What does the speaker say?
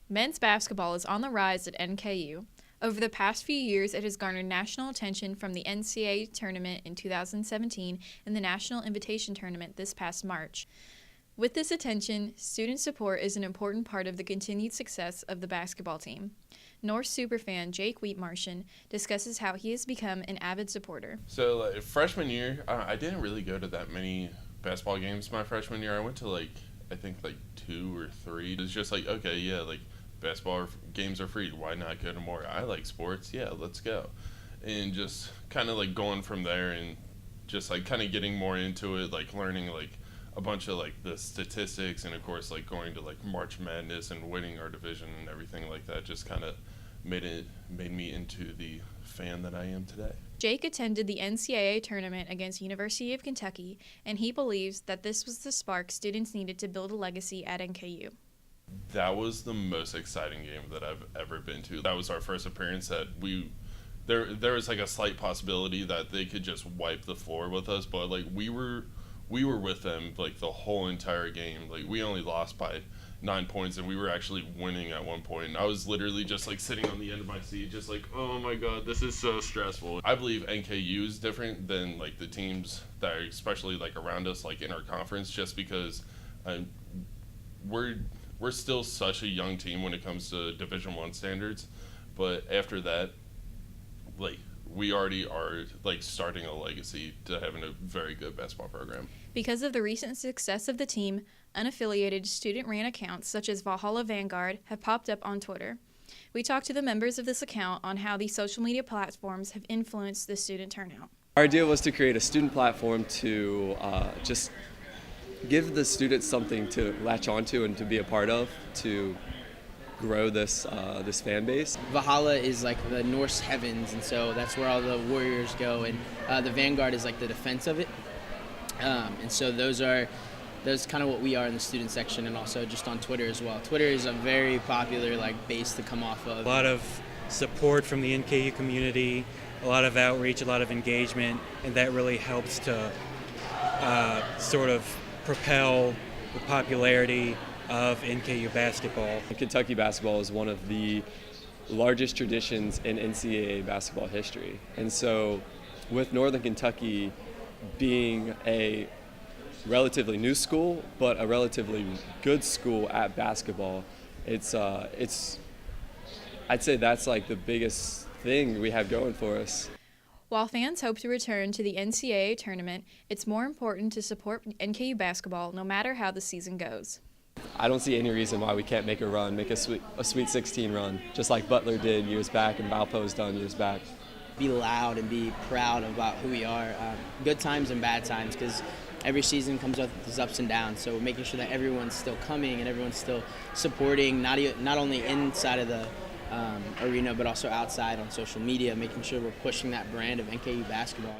Men's basketball is on the rise at NKU. Over the past few years, it has garnered national attention from the NCAA tournament in 2017 and the National Invitation Tournament this past March. With this attention, student support is an important part of the continued success of the basketball team. Norse superfan Jake Wheatmartian discusses how he has become an avid supporter. So freshman year, I didn't really go to that many basketball games my freshman year. I went to I think 2 or 3. It's just okay, yeah, basketball games are free. Why not go to more? I like sports. Yeah, let's go. And just kind of going from there and just kind of getting more into it, learning a bunch of the statistics, and of course going to March Madness and winning our division and everything like that just kind of made me into the fan that I am today. Jake attended the NCAA tournament against University of Kentucky, and he believes that this was the spark students needed to build a legacy at NKU. That was the most exciting game that I've ever been to. That was our first appearance that there was a slight possibility that they could just wipe the floor with us, but we were with them the whole entire game. We only lost by 9 points, and we were actually winning at one point. And I was literally just sitting on the end of my seat, just oh my god, this is so stressful. I believe NKU is different than the teams that are especially around us in our conference, just because we're still such a young team when it comes to Division I standards. But after that, we already are starting a legacy to having a very good basketball program. Because of the recent success of the team, unaffiliated student-ran accounts such as Valhalla Vanguard have popped up on Twitter. We talked to the members of this account on how these social media platforms have influenced the student turnout. Our idea was to create a student platform to just give the students something to latch onto and to be a part of, to grow this fan base. Valhalla is the Norse heavens, and so that's where all the warriors go, and the Vanguard is the defense of it. And so those kind of what we are in the student section, and also just on Twitter as well. Twitter is a very popular base to come off of. A lot of support from the NKU community, a lot of outreach, a lot of engagement, and that really helps to sort of propel the popularity of NKU basketball. Kentucky basketball is one of the largest traditions in NCAA basketball history. And so with Northern Kentucky being a relatively new school, but a relatively good school at basketball, I'd say that's the biggest thing we have going for us. While fans hope to return to the NCAA tournament, it's more important to support NKU basketball no matter how the season goes. I don't see any reason why we can't make a Sweet 16 run, just like Butler did years back and Valpo's done years back. Be loud and be proud about who we are, good times and bad times, because every season comes with these ups and downs. So making sure that everyone's still coming and everyone's still supporting, not only inside of the arena, but also outside on social media, making sure we're pushing that brand of NKU basketball.